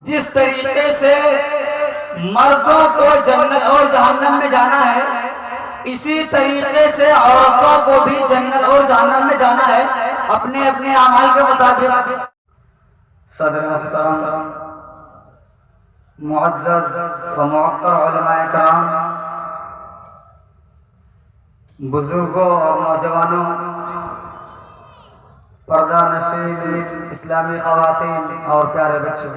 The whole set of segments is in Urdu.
جس طریقے سے مردوں کو جنت اور جہنم میں جانا ہے، اسی طریقے سے عورتوں کو بھی جنت اور جہنم میں جانا ہے اپنے اپنے اعمال کے مطابق۔ صدر محترم، معزز و معطر علماء کرام، بزرگوں اور نوجوانوں، پردہ نشین اسلامی خواتین اور پیارے بچوں،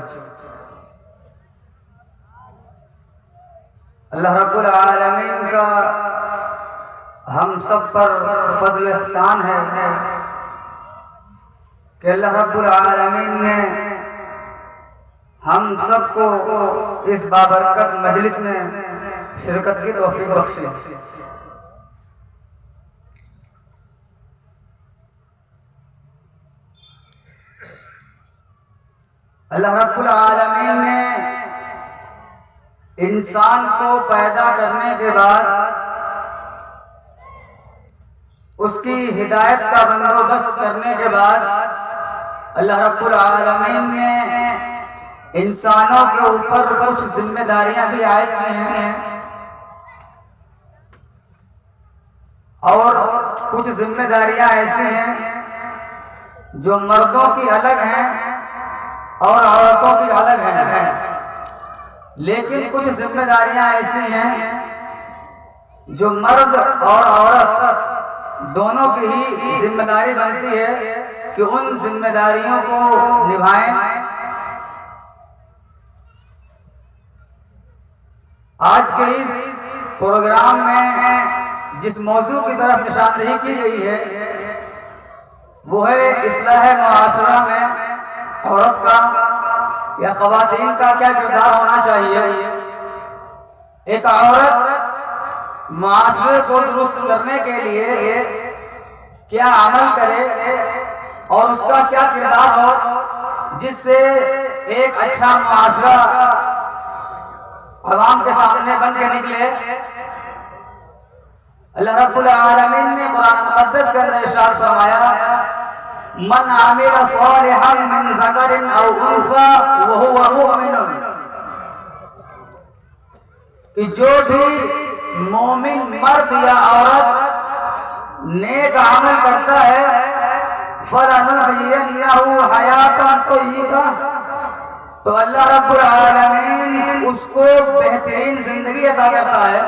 اللہ رب العالمین کا ہم سب پر فضل احسان ہے کہ اللہ رب العالمین نے ہم سب کو اس بابرکت مجلس میں شرکت کی توفیق بخشی۔ اللہ رب العالمین نے انسان کو پیدا کرنے کے بعد اس کی ہدایت کا بندوبست کرنے کے بعد اللہ رب العالمین نے انسانوں کے اوپر کچھ ذمہ داریاں بھی عائد کی ہیں، اور کچھ ذمہ داریاں ایسی ہیں جو مردوں کی الگ ہیں اور عورتوں کی الگ ہیں، لیکن کچھ ذمہ داریاں ایسی ہیں جو مرد اور عورت دونوں کی ہی ذمہ داری بنتی ہے کہ ان ذمہ داریوں کو نبھائیں۔ آج کے اس پروگرام میں جس موضوع کی طرف نشاندہی کی گئی ہے وہ ہے اصلاح معاشرہ میں عورت کا یا خواتین کا کیا کردار ہونا چاہیے۔ ایک عورت معاشرے کو درست کرنے کے لیے کیا عمل کرے اور اس کا کیا کردار ہو جس سے ایک اچھا معاشرہ عوام کے سامنے بن کے نکلے۔ اللہ رب العالمین نے قرآن مقدس کے اندر ارشاد فرمایا، من عمل صالحا من ذکر او انثى وهو مؤمن، کہ جو بھی مومن مرد یا عورت نیک عمل کرتا ہے فَلَنُحْيِيَنَّهُ حَيَاةً طَيِّبَةً، تو اللہ رب العالمین اس کو بہترین زندگی عطا کرتا ہے۔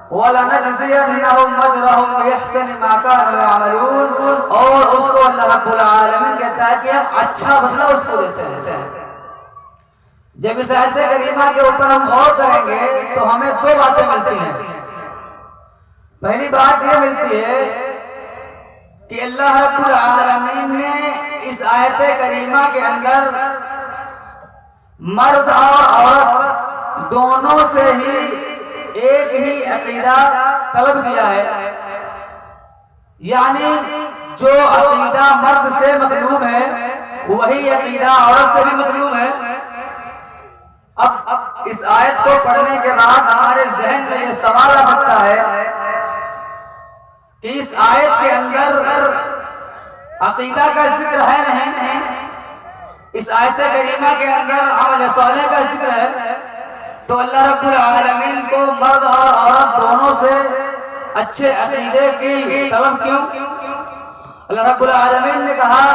وَلَنَجْزِيَنَّهُمْ أَجْرَهُمْ بِأَحْسَنِ مَا كَانُوا يَعْمَلُونَ، اور اس کو اللہ رب العالمین کہتا ہے کہ ہم اچھا بدلہ اس کو دیتے ہیں۔ جب اس آیت کریمہ کے اوپر ہم غور کریں گے تو ہمیں دو باتیں ملتی ہیں۔ پہلی بات یہ ملتی ہے کہ اللہ رب العالمین نے اس آیت کریمہ کے اندر مرد اور عورت دونوں سے ہی ایک ہی عقیدہ طلب کیا ہے، یعنی جو عقیدہ مرد سے مطلوب ہے وہی عقیدہ عورت سے بھی مطلوب ہے۔ اب اس آیت کو پڑھنے کے بعد ہمارے ذہن میں یہ سوال آ سکتا ہے کہ اس آیت کے اندر عقیدہ کا ذکر ہے نہیں، اس آیت کریمہ کے اندر عمل صالح کا ذکر ہے، تو اللہ رب العالمین کو مرد اور عورت دونوں سے اچھے عقیدے کی طلب کیوں؟ اللہ رب العالمین نے کہا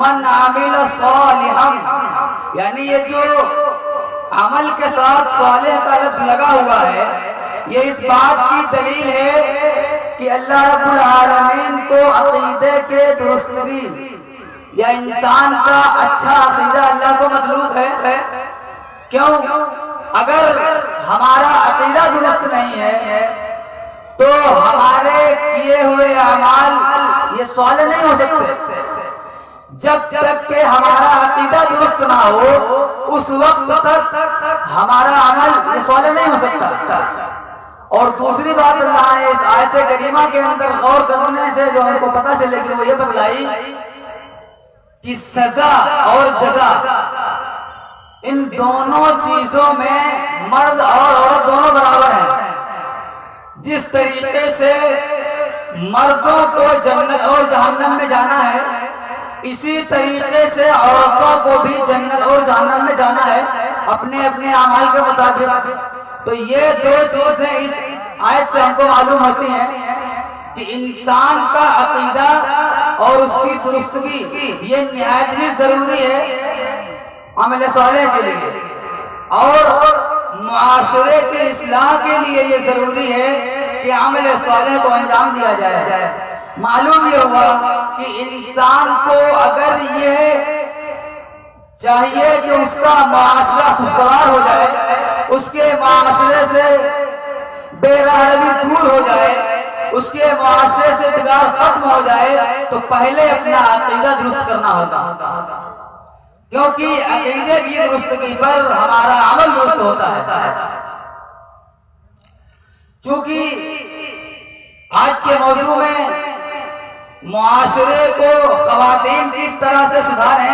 من عمل صالحا، یعنی یہ جو عمل کے ساتھ صالح کا لفظ لگا ہوا ہے یہ اس بات کی دلیل ہے کہ اللہ رب العالمین کو عقیدے کے درستگی یا انسان کا اچھا عقیدہ اللہ کو مطلوب ہے۔ کیوں؟ اگر ہمارا عقیدہ درست نہیں ہے تو ہمارے کیے ہوئے اعمال یہ صالح نہیں ہو سکتے۔ جب تک کہ ہمارا عقیدہ درست نہ ہو اس وقت تک ہمارا عمل یہ صالح نہیں ہو سکتا۔ اور دوسری بات اللہ نے اس آیت کریمہ کے اندر غور کرنے سے جو ہم کو پتہ چلے گی وہ یہ بتلائی کہ سزا اور جزا ان دونوں چیزوں میں مرد اور عورت دونوں برابر ہیں۔ جس طریقے سے مردوں کو جنت اور جہنم میں جانا ہے اسی طریقے سے عورتوں کو بھی جنت اور جہنم میں جانا ہے اپنے اپنے اعمال کے مطابق۔ تو یہ دو چیزیں اس آیت سے ہم کو معلوم ہوتی ہیں کہ انسان کا عقیدہ اور اس کی درستگی یہ نہایت ہی ضروری ہے عمل صالح کے لیے، اور معاشرے کے اصلاح کے لیے یہ ضروری ہے کہ عمل صالح کو انجام دیا جائے۔ معلوم یہ ہوا کہ انسان کو اگر یہ چاہیے کہ اس کا معاشرہ خوشگوار ہو جائے، اس کے معاشرے سے بے رحمی دور ہو جائے، اس کے معاشرے سے بگاڑ ختم ہو جائے، تو پہلے اپنا عقیدہ درست کرنا ہوگا، کیونکہ عقیدے کی درستگی پر ہمارا عمل درست ہوتا ہے۔ چونکہ آج کے موضوع میں معاشرے کو خواتین کس طرح سے سدھاریں،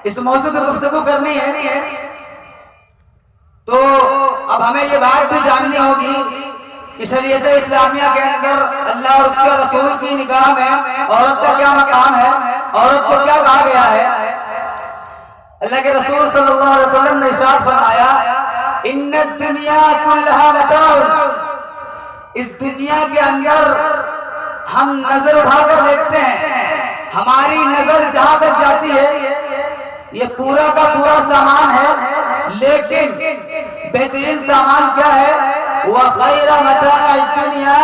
اس موضوع پہ گفتگو کرنی ہے، تو اب ہمیں یہ بات بھی جاننی ہوگی کہ شریعت اسلامیہ کے اندر اللہ اور اس کے رسول کی نگاہ میں عورت کا کیا مقام ہے، عورت کو کیا کہا گیا ہے۔ اللہ کے رسول صلی اللہ علیہ وسلم نے ارشاد فرمایا ان الدنیا کلھا متاع، اس دنیا کے اندر ہم نظر اٹھا کر دیکھتے ہیں، ہماری نظر جہاں تک جاتی ہے یہ پورا کا پورا سامان ہے، لیکن بہترین سامان کیا ہے؟ وَخَيْرَ مَتَاعِ الدُّنْيَا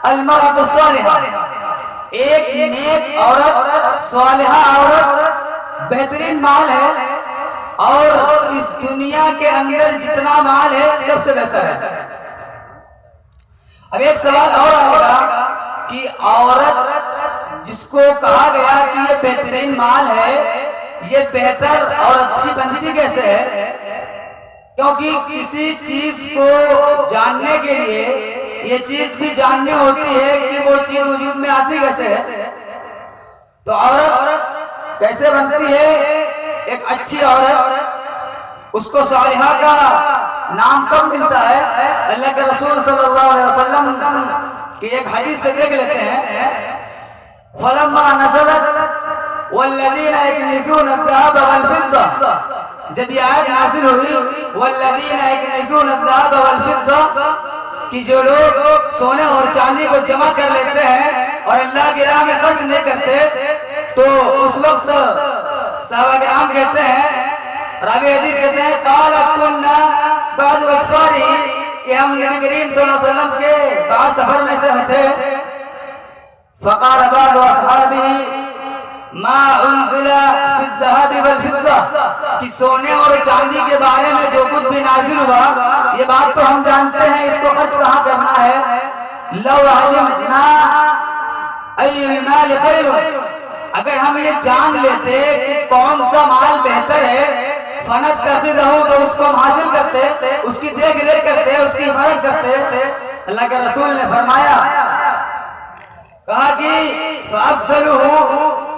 الْمَرْأَةُ الصَّالِحَةُ، ایک نیک عورت، صالحہ عورت بہترین مال ہے، اور اس دنیا کے اندر جتنا مال ہے سب سے بہتر ہے۔ اب ایک سوال اور آئے گا کہ عورت جس کو کہا گیا کہ یہ بہترین مال ہے، یہ بہتر اور اچھی بنتی کیسے ہے؟ کیونکہ کسی چیز کو جاننے کے لیے یہ چیز بھی جاننی ہوتی ہے کہ وہ چیز وجود میں آتی کیسے ہے۔ تو عورت کیسے بنتی ہے؟ ایک اچھی عورت، اس کو صالحہ کا نام کب ملتا ہے؟ اللہ کے رسول صلی اللہ علیہ وسلم کی ایک حدیث سے دیکھ لیتے ہیں، فَلَمَّا نَزَلَتْ وَالَّذِينَ يَكْنِزُونَ الذَّهَبَ وَالْفِضَّةَ، جب یہ آیت نازل ہوئی وَالَّذِينَ يَكْنِزُونَ الذَّهَبَ وَالْفِضَّةَ کہ جو لوگ سونے اور چاندی کو جمع کر لیتے ہیں اور اللہ کی راہ میں خرچ نہیں کرتے، تو اس وقت صحابہ کرام کہتے ہیں، راوی حدیث کہتے ہیں قال كنا بعد اسفاره کہ ہم نبی کریم صلی اللہ علیہ وسلم کے بعض سفر میں سے تھے، فقال بعض اصحابه ما انزل في الذهب والفضة کہ سونے اور چاندی کے بارے میں جو کچھ بھی نازل ہوا یہ بات تو ہم جانتے ہیں، اس کو خرچ کہاں کرنا ہے۔ لو علمنا ای المال خیر، اگر ہم یہ جان لیتے کہ کون سا مال بہتر ہے، فنتخذہ، تو اس کو ہم حاصل کرتے، اس کی دیکھ ریکھ کرتے، اس کی حفاظت کرتے۔ اللہ کے رسول نے فرمایا، کہا کہ فَأَفْسَلُهُ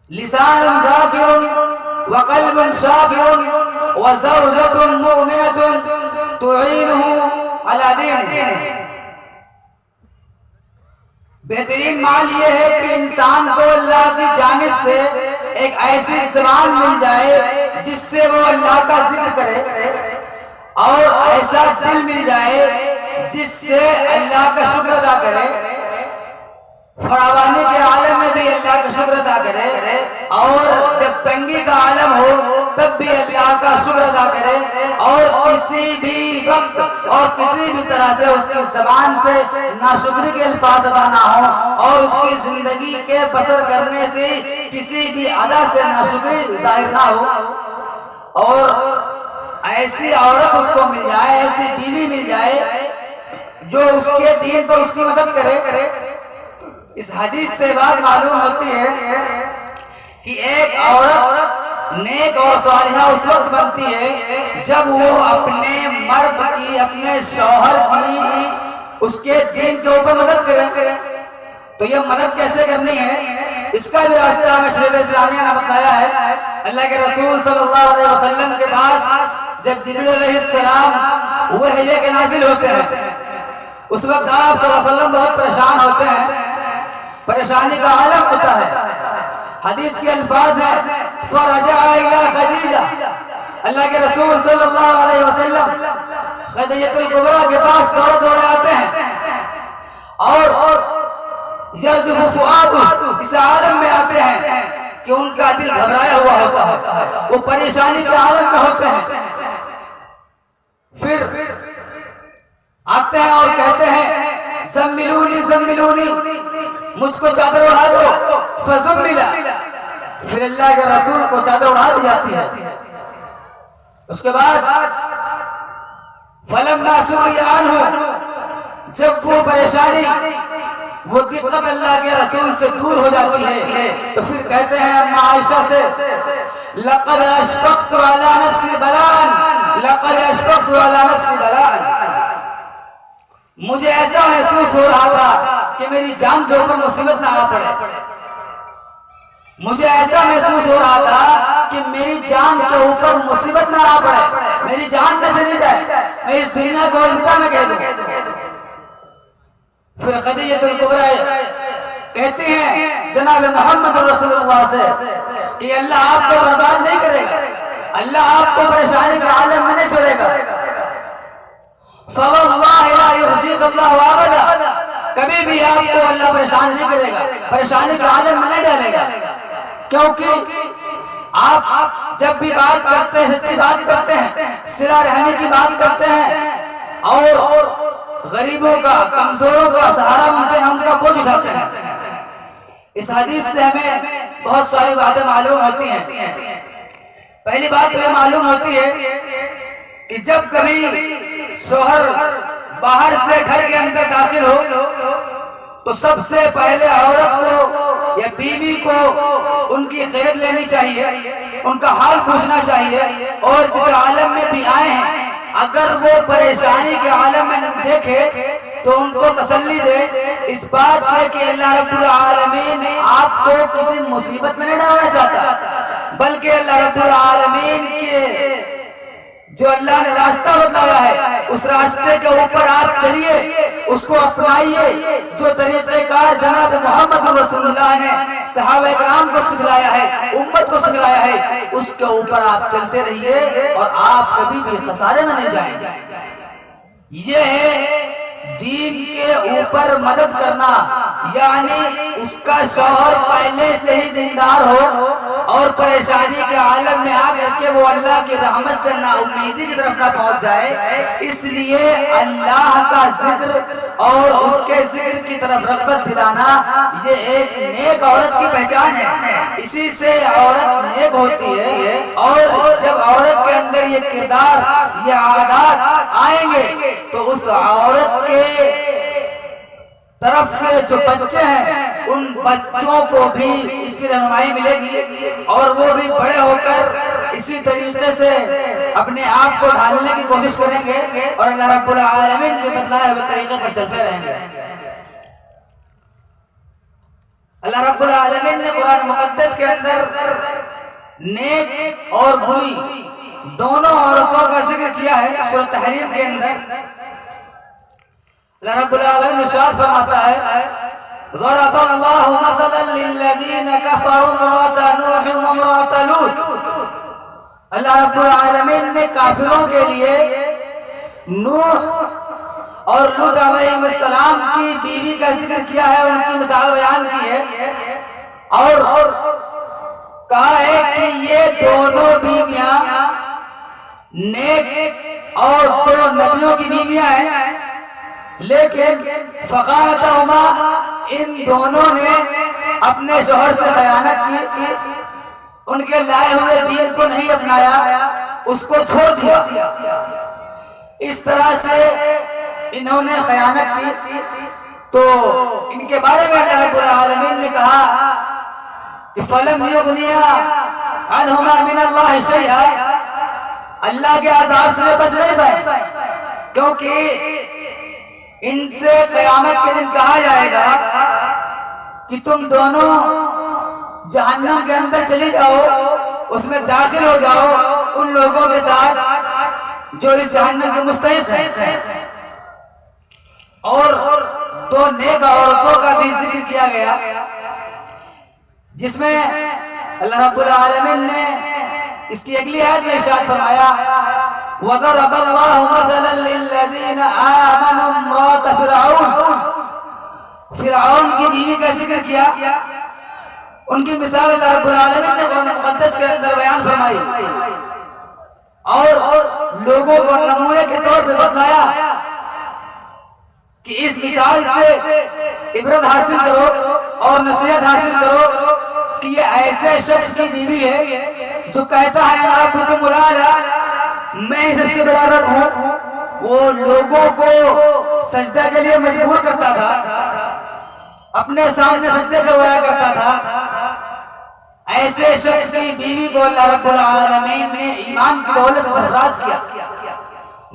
لسان ذاکر وقلب شاکر وزوجة مؤمنة تعینہ علی دینہ، بہترین مال یہ ہے کہ انسان کو اللہ کی جانب سے ایک ایسی زبان مل جائے جس سے وہ اللہ کا ذکر کرے، اور ایسا دل مل جائے جس سے اللہ کا شکر ادا کرے، فراوانی کے عالم میں بھی اللہ کا شکر ادا کرے، اور جب تنگی کا عالم ہو تب بھی اللہ کا شکر ادا کرے، اور کسی بھی وقت اور کسی بھی طرح سے اس کی زبان سے ناشکری کے الفاظ ادا نہ ہو، اور اس کی زندگی کے بسر کرنے سے کسی بھی ادا سے ناشکری ظاہر نہ ہو، اور ایسی عورت اس کو مل جائے، ایسی بیوی مل جائے جو اس کے دین پر اس کی مدد کرے۔ اس حدیث سے بات معلوم ہوتی ہے کہ ایک عورت نیک اور صالحہ اس وقت بنتی ہے جب وہ اپنے مرد کی، اپنے شوہر کی، اس کے دین کے اوپر مدد کرے۔ تو یہ مدد کیسے کرنی ہے، اس کا بھی راستہ ہمیں شریعت اسلامیہ نے بتایا ہے۔ اللہ کے رسول صلی اللہ علیہ وسلم کے پاس جب جبریل علیہ السلام وحی لے کے نازل ہوتے ہیں، اس وقت آپ صلی اللہ علیہ وسلم بہت پریشان ہوتے ہیں، پریشانی کا عالم ہوتا ہے، حدیث کے الفاظ ہیں فرجع الی خدیجہ، اللہ کے رسول صلی اللہ علیہ وسلم خدیجہ الکبریٰ کے پاس دوڑے دوڑے آتے ہیں اور یرجف فؤادہ، اس عالم میں آتے ہیں کہ ان کا دل گھبرایا ہوا ہوتا ہے، وہ پریشانی کے عالم میں ہوتے ہیں. پھر آتے ہیں اور کہتے ہیں زملونی زملونی، مجھ کو چادر اڑا دو. فزملا، پھر اللہ کے رسول کو چادر اڑا دی جاتی ہے. اس کے بعد فلما سری عنہ، جب وہ پریشانی وہ دقت اللہ کے رسول سے دور ہو جاتی ہے تو پھر کہتے ہیں اما عائشہ سے لقد اشفقت علی نفسی بلاء، لقد اشفقت علی نفسی بلاء، مجھے ایسا محسوس ہو رہا تھا کہ میری جان کے اوپر مصیبت نہ آ پڑے. مجھے ایسا محسوس ہو رہا تھا کہ میری جان کے اوپر مصیبت نہ آ پڑے، میری جان نہ چلی جائے، میں اس دنیا کو الوداع نہ کہہ دوں. پھر خدیجہ الکبریٰ کہتے ہیں جناب محمد رسول اللہ سے کہ اللہ آپ کو برباد نہیں کرے گا، اللہ آپ کو پریشانی کے عالم میں نہیں چھوڑے گا. فواللہ لا یخزیک اللہ ابدا، کبھی بھی آپ کو اللہ پریشان نہیں کرے گا، پریشانی کے عالم میں نہیں ڈالے گا. کیونکہ آپ جب بھی بات کرتے ہیں، سچی بات کرتے ہیں، صلہ رحمی کی بات کرتے ہیں اور غریبوں کا، کمزوروں کا سہارا بنتے ہیں، ان کا بوجھ اٹھاتے ہیں. اس حدیث سے ہمیں بہت ساری باتیں معلوم ہوتی ہیں. پہلی بات تو یہ معلوم ہوتی ہے کہ جب کبھی شوہر باہر سے گھر کے اندر داخل ہو تو سب سے پہلے عورت کو یا بیوی کو ان کی خیریت لینی چاہیے، ان کا حال پوچھنا چاہیے، اور جس عالم میں بھی آئے ہیں اگر وہ پریشانی کے عالم میں نہ دیکھے تو ان کو تسلی دے اس بات سے کہ اللہ رب العالمین آپ کو کسی مصیبت میں نہیں ڈالنا چاہتا، بلکہ اللہ رب العالمین کے جو اللہ نے راستہ بتایا ہے اس راستے کے اوپر آپ چلیے، اس کو اپنائیے. جو طریقہ کار جناب محمد رسول اللہ نے صحابہ کرام کو سکھلایا ہے، امت کو سکھلایا ہے، اس کے اوپر آپ چلتے رہیے اور آپ کبھی بھی خسارے میں نہیں جائیں گے. یہ ہے دین کے اوپر مدد کرنا، یعنی اس کا شوہر پہلے سے ہی دیندار ہو اور پریشانی کے عالم میں آ کر کے وہ اللہ کی رحمت سے نا امیدی کی طرف نہ پہنچ جائے. اس لیے اللہ کا ذکر اور اس کے ذکر کی طرف رغبت دلانا یہ ایک نیک عورت کی پہچان ہے. اسی سے عورت نیک ہوتی ہے، اور جب عورت کے اندر یہ کردار، یہ عادات آئیں گے تو اس عورت کے طرف سے جو بچے ہیں ان بچوں کو بھی اس کی رہنمائی ملے گی اور وہ بھی بڑے ہو کر اسی طریقے سے اپنے آپ کو ڈھالنے کی کوشش کریں گے اور اللہ رب العالمین کے بتلائے ہوئے طریقے پر چلتے رہیں گے. اللہ رب العالمین نے قرآن مقدس کے اندر نیک اور بری دونوں عورتوں کا ذکر کیا ہے. سورۃ تحریم کے اندر اللہ رب العالمین ارشاد فرماتا ہے ضرب اللہ مثلا للذین کفروا امرأۃ نوح وامرأۃ لوط. اللہ رب العالمین نے کافروں کے لیے نوح اور لوط علیہ السلام کی بیوی کا ذکر کیا ہے، ان کی مثال بیان کی ہے اور کہا ہے کہ یہ دونوں بیویاں نیک اور دو نبیوں کی بیویاں ہیں، لیکن فخانتہما، ان دونوں نے اپنے شوہر سے خیانت کی، ان کے لائے ہوئے دین کو نہیں اپنایا، اس کو چھوڑ دیا. اس طرح سے انہوں نے خیانت کی تو ان کے بارے میں اللہ رب العالمین نے کہا کہ فَلَمْ يُغْنِيَا عَنْهُمَا مِنَ اللَّهِ شَيْئًا، اللہ کے عذاب سے بچ نہیں پائے، کیونکہ ان سے قیامت کے دن کہا جائے گا کہ تم دونوں جہنم کے اندر چلی جاؤ، اس میں داخل ہو جاؤ ان لوگوں کے ساتھ جو اس جہنم کے مستحق ہیں. اور دو نیک عورتوں کا بھی ذکر کیا گیا جس میں اللہ رب العالمین نے اس کی اگلی آیت میں ارشاد فرمایا وَضَرَبَ اللَّهُ مَثَلًا لِلَّذِينَ آمَنُوا امْرَأَتَ فِرْعَوْنَ، فرعون کی بیوی کا ذکر کیا، ان کی مثال اللہ رب العالمین نے قرآن مقدس کے اندر بیان فرمائی اور لوگوں کو نمونے کے طور پہ بتلایا کہ اس مثال سے عبرت حاصل کرو اور نصیحت حاصل کرو کہ یہ ایسے شخص کی بیوی ہے جو کہتا ہے ربکم الاعلی، میں ہی سب سے بڑا رب ہوں، وہ لوگوں کو سجدہ کے لیے مجبور کرتا تھا، اپنے سامنے سجدے کروایا کرتا تھا۔ ایسے شخص کی بیوی کو اللہ رب العالمین نے ایمان کی دولت سے سرفراز کیا۔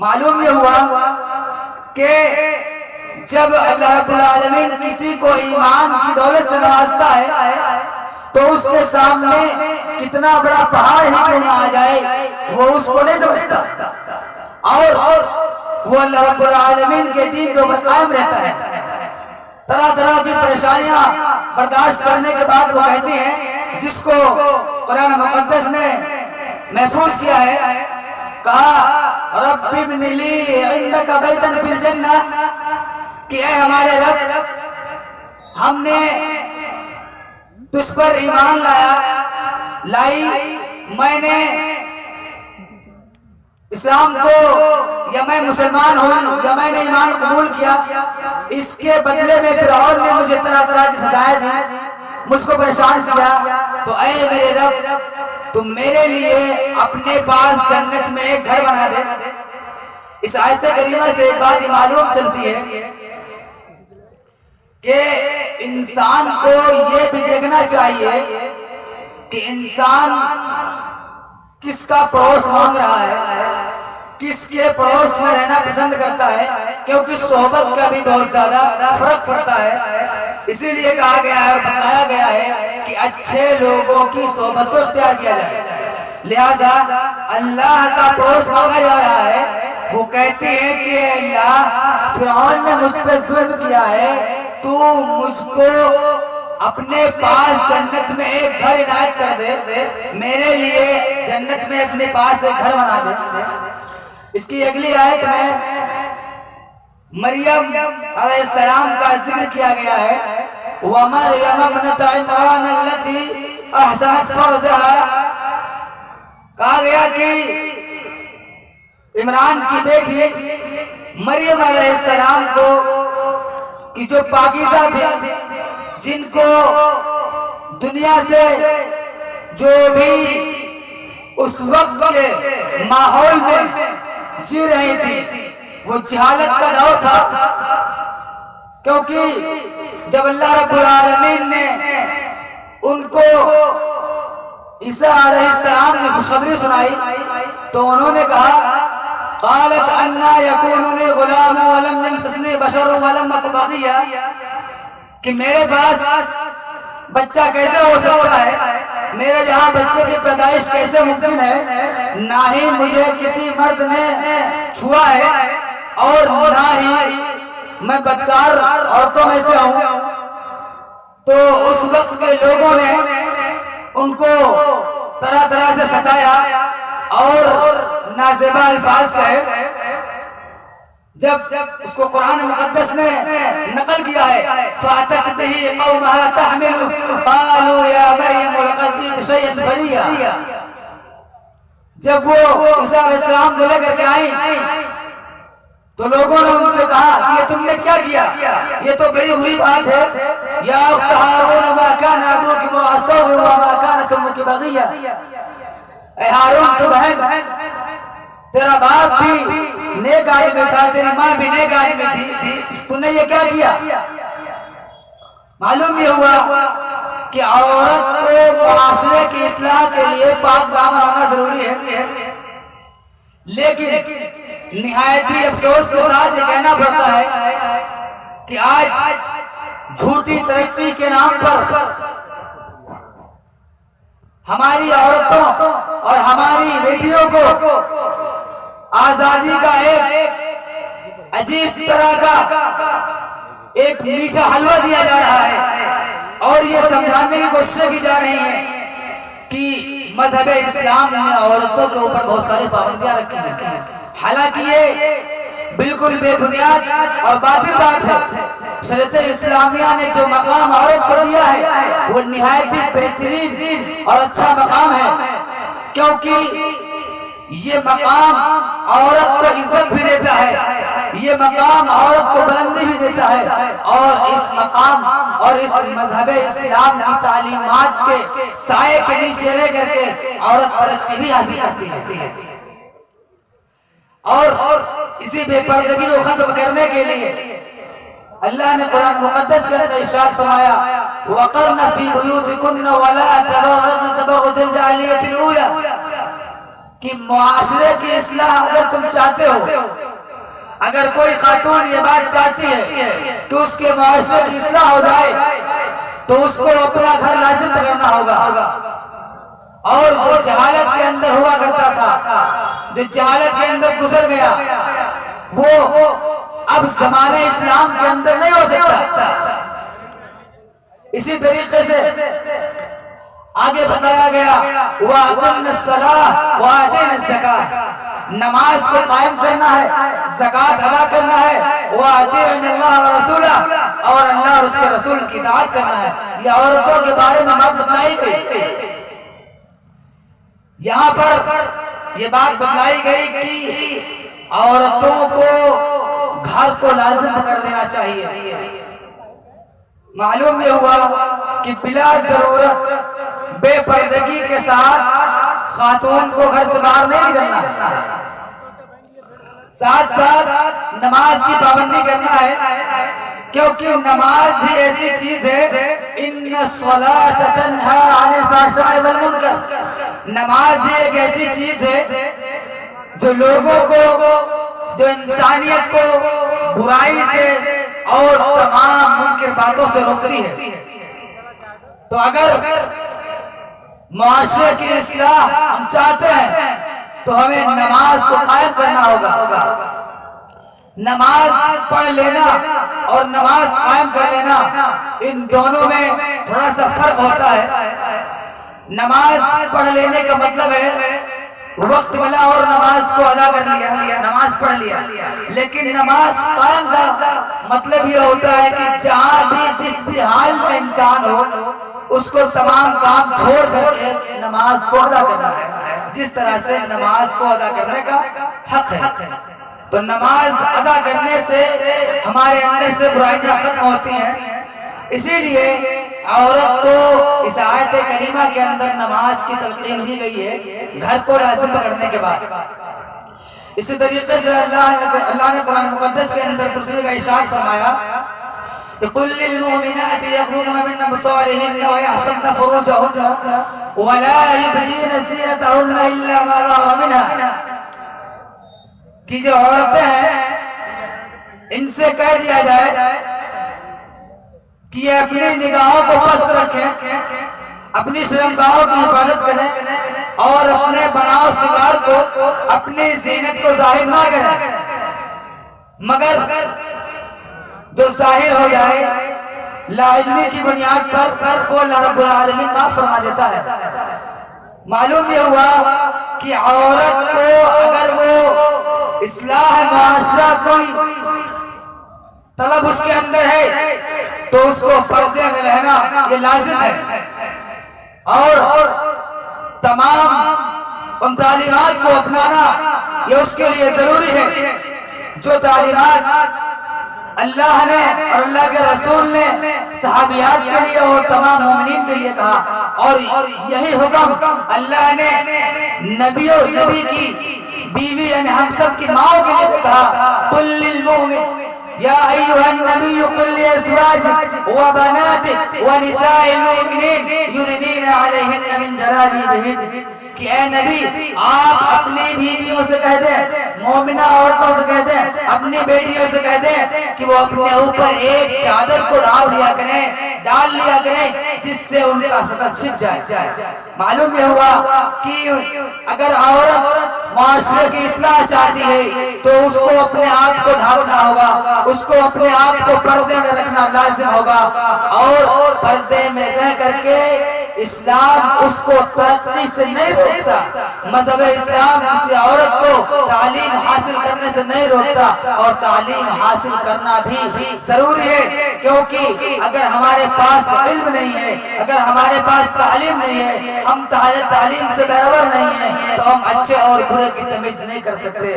معلوم یہ ہوا کہ جب اللہ رب العالمین کسی کو ایمان کی دولت سے نوازتا ہے تو اس کے سامنے کتنا بڑا پہاڑ ہی کیوں نہ آ جائے وہ اس کو نہیں سمجھتا، اور وہ اللہ رب العالمین کے دین کے اوپر قائم رہتا ہے۔ طرح طرح کی پریشانیاں برداشت کرنے کے بعد وہ کہتی ہیں، جس کو قرآن مقدس نے محفوظ کیا ہے، کہا رب ابن لی عندک بیتا فی الجنہ، کہ اے ہمارے رب ہم نے تجھ پر ایمان لائی، میں نے اسلام کو یا میں مسلمان ہوں یا میں نے ایمان قبول کیا، اس کے بدلے میں فرعون نے مجھے طرح طرح کی سزائیں دی، مجھ کو پریشان کیا، تو اے میرے رب تم میرے لیے اپنے پاس جنت میں ایک گھر بنا دے۔ اس آیت کریمہ سے ایک بات یہ معلوم چلتی ہے کہ انسان کو یہ بھی دیکھنا چاہیے کہ انسان کس کا پڑوس مانگ رہا ہے، کس کے پڑوس میں رہنا پسند کرتا ہے، کیونکہ صحبت کا بھی بہت زیادہ فرق پڑتا ہے۔ اسی لیے کہا گیا ہے اور بتایا گیا ہے کہ اچھے لوگوں کی صحبت کو اختیار کیا جائے۔ لہذا اللہ کا پڑوس مانگا جا رہا ہے، وہ کہتے ہیں کہ اللہ فرعون نے مجھ پہ ظلم کیا ہے، تو مجھ کو اپنے پاس جنت میں ایک گھر عنایت کر دے، میرے لیے جنت میں اپنے پاس ایک گھر بنا دے۔ اس کی اگلی آیت میں مریم علیہ السلام کا ذکر کیا گیا ہے، وَمَرْيَمَ ابْنَتَ عِمْرَانَ الَّتِي أَحْسَنَتْ فَرْجَهَا، کہا گیا کہ عمران کی بیٹی مریم علیہ السلام کو کہ جو پاکیزہ تھی، جن کو دنیا سے جو بھی اس وقت کے ماحول میں جی رہی تھی وہ جہالت کا دور تھا، کیونکہ جب اللہ رب العالمین نے ان کو عیسیٰ علیہ السلام نے خوشخبری سنائی تو انہوں نے کہا قالت انا یکون لی غلام ولم یمسسنی بشر ولم اک بغیا، کہ میرے پاس بچہ کیسے ہو سکتا ہے، میرے جہاں بچے کی پیدائش کیسے ممکن ہے، نہ ہی مجھے کسی مرد نے چھوا ہے اور نہ ہی میں بدکار عورتوں میں سے ہوں۔ تو اس وقت کے لوگوں نے ان کو طرح طرح سے ستایا اور نازیبہ الفاظ کہے۔ جب اس کو قرآن مقدس نے نقل کیا ہے فَأَتَتْ بِهِ قَوْمَهَا تَحْمِلُ قَالُوا يَا مَرْيَمُ لَقَدْ جِئْتِ شَيْئًا فَرِيًّا، جب وہ عیسیٰ علیہ السلام کو لے کر کے آئیں تو لوگوں نے ان سے کہا کہ یہ تم نے کیا کیا، یہ تو بڑی بری بات ہے، یا اخت ہارون ما کان ابوک امرأ سوء وما کانت امک بغیہ، اے ہارون کی بہن تیرا باپ بھی نیک آدمی تھا، تیری ماں بھی نیک آدمی تھی، تو نے یہ کیا کیا۔ معلوم یہ ہوا کہ عورت کو معاشرے کی اصلاح کے لیے پاک دامن ہونا ضروری ہے، لیکن نہایت ہی افسوس کے ساتھ یہ کہنا پڑتا ہے کہ آج جھوٹی ترقی کے نام پر ہماری عورتوں اور ہماری بیٹیوں کو آزادی کا ایک عجیب طرح کا ایک میٹھا حلوہ دیا جا رہا ہے اور یہ سمجھانے کی کوششیں کی جا رہی ہیں کہ مذہب اسلام نے عورتوں کے اوپر بہت ساری پابندیاں رکھی ہیں، حالانکہ یہ بالکل بے بنیاد اور باطل بات ہے۔ شریعت اسلامیہ نے جو مقام عورت کو دیا ہے وہ نہایت ہی بہترین اور اچھا مقام ہے، کیونکہ یہ مقام عورت کو عزت بھی دیتا ہے، یہ مقام عورت کو بلندی بھی دیتا ہے، اور اس مقام اور اس مذہب اسلام کی تعلیمات کے سائے کے نیچے رہ کر کے عورت ترقی بھی حاصل کرتی ہے۔ اور اسی بے پردگی کو ختم کرنے کے لیے اللہ نے قرآن مقدس کے اندر ارشاد فرمایا وَقَرْنَ فِي بُيُوتِكُنَّ وَلَا تَبَرَّجْنَ تَبَرُّجَ الْجَاهِلِيَّةِ الْأُولَىٰ کہ معاشرے کی اصلاح اگر تم چاہتے ہو، اگر کوئی خاتون یہ بات چاہتی ہے کہ اس کے معاشرے کی اصلاح ہو جائے تو اس کو اپنا گھر لازم پکڑنا ہوگا، اور جو جہالت کے اندر ہوا کرتا تھا، جو جہالت کے اندر گزر گیا، وہ اب زمانے اسلام کے اندر نہیں ہو سکتا۔ اسی طریقے سے آگے بتایا گیا وَأَقِمْنَ الصَّلَاةَ وَآتِينَ الزَّكَاةَ، نماز کو قائم کرنا ہے، زکوٰۃ ادا کرنا ہے، وَأَطِيعُوا اللَّهَ وَرَسُولَهُ، اور اللہ اور اس کے رسول کی اطاعت کرنا ہے۔ یہ عورتوں کے بارے میں بات بتلائی گئی، یہاں پر یہ بات بتلائی گئی کہ عورتوں کو گھر کو لازم کر دینا چاہیے۔ معلوم یہ ہوا کہ بلا ضرورت بے پردگی کے ساتھ خاتون کو گھر سے باہر نہیں نکلنا ہے، ساتھ ساتھ نماز کی پابندی کرنا ہے، کیونکہ نماز ہی ایسی چیز ہے ان الصلاۃ تنہی عن الفحشاء والمنکر، نماز ہی ایک ایسی چیز ہے جو لوگوں کو، جو انسانیت کو برائی سے اور تمام منکر باتوں سے روکتی ہے۔ تو اگر معاشرے کی اصلاح ہم چاہتے ہیں تو ہمیں نماز کو قائم کرنا ہوگا۔ نماز پڑھ لینا اور نماز قائم کر لینا، ان دونوں میں تھوڑا سا فرق ہوتا ہے۔ نماز پڑھ لینے کا مطلب ہے وقت ملا اور نماز کو ادا کر لیا، نماز پڑھ لیا، لیکن نماز قائم کا مطلب یہ ہوتا ہے کہ جہاں بھی جس بھی حال میں انسان ہو اس کو تمام کام چھوڑ کر کے نماز کو ادا کرنا ہے، جس طرح سے نماز کو ادا کرنے کا حق ہے۔ تو نماز ادا کرنے سے ہمارے اندر سے برائیاں ختم ہوتی ہیں، اسی لیے عورت کو اس آیت کریمہ کے اندر نماز کی تلقین دی گئی ہے گھر کو لازم پکڑنے کے بعد۔ اسی طریقے سے اللہ نے قرآن مقدس کے اندر دوسرے کا ارشاد فرمایا قُلْ لِلْمُؤْمِنَاتِ يَغْضُضْنَ مِنْ أَبْصَارِهِنَّ وَيَحْفَظْنَ فُرُوجَهُنَّ وَلَا يُبْدِينَ زِينَتَهُنَّ إِلَّا مَا ظَهَرَ مِنْهَا، کہ جو عورتیں ہیں ان سے کہہ دیا جائے کہ یہ اپنی نگاہوں کو پست رکھیں، اپنی شرمگاہوں کی حفاظت کریں اور اپنے بناؤ سنگار کو، اپنی زینت کو ظاہر نہ کریں، مگر جو ظاہر ہو جائے لا علمی کی بنیاد پر وہ اللہ رب العالمین معاف فرما دیتا ہے۔ معلوم یہ ہوا کہ عورت کو اگر وہ اصلاح معاشرہ کوئی طلب اس کے اندر ہے تو اس کو پردے میں رہنا یہ لازم ہے، اور تمام ان تعلیمات کو اپنانا یہ اس کے لیے ضروری ہے جو تعلیمات اللہ نے اور اللہ کے رسول نے صحابیات کے لیے اور تمام مومنین کے لیے کہا، اور یہی حکم اللہ نے نبی کی بیوی یعنی ہم سب کی ماؤں کے لیے کہا قُلْ لِلْمُؤْمِنِ یا ایھا النبی قل لازواجک وبناتک ونساء المؤمنین یدنین علیہن من جلابیبہن، کہ اے نبی آپ اپنی بیویوں سے کہہ دیں، مومنہ عورتوں سے کہہ دیں، اپنی بیٹیوں سے کہہ دیں کہ وہ اپنے اوپر ایک چادر کو ڈال لیا کریں جس سے ان کا سطر چھپ جائے۔ معلوم یہ ہوا کہ اگر عورت معاشرے کی اصلاح چاہتی ہے تو اس کو اپنے آپ کو ڈھانپنا ہوگا، اس کو اپنے آپ کو پردے میں رکھنا لازم ہوگا، اور پردے میں رہ کر کے اسلام اس کو ترقی سے نہیں روکتا، مذہب اسلام کسی عورت کو تعلیم حاصل کرنے سے نہیں روکتا، اور تعلیم حاصل کرنا بھی ضروری ہے، کیونکہ اگر ہمارے پاس علم نہیں ہے، اگر ہمارے پاس تعلیم نہیں ہے، ہم تعلیم سے بہرور نہیں ہیں، تو ہم اچھے اور برے کی تمیز نہیں کر سکتے۔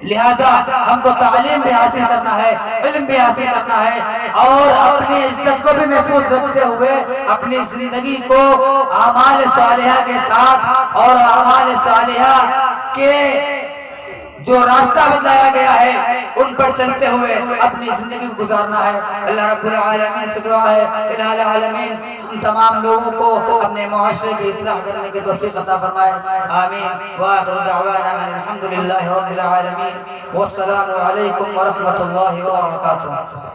لہذا ہم کو تعلیم بھی حاصل کرنا ہے، علم بھی حاصل کرنا ہے، اور اپنی عزت کو بھی محفوظ رکھتے ہوئے اپنی زندگی کو اعمال صالحہ کے ساتھ اور اعمال صالحہ کے جو راستہ بتایا گیا ہے ان پر چلتے ہوئے اپنی زندگی کو گزارنا ہے۔ اللہ رب العالمین سے دعا ہے الہ العالمین ہم تمام لوگوں کو اپنے معاشرے کی اصلاح کرنے کی توفیق عطا فرمائے، آمین۔ وآخر دعوانا ان الحمدللہ رب العالمین، والسلام علیکم ورحمۃ اللہ وبرکاتہ۔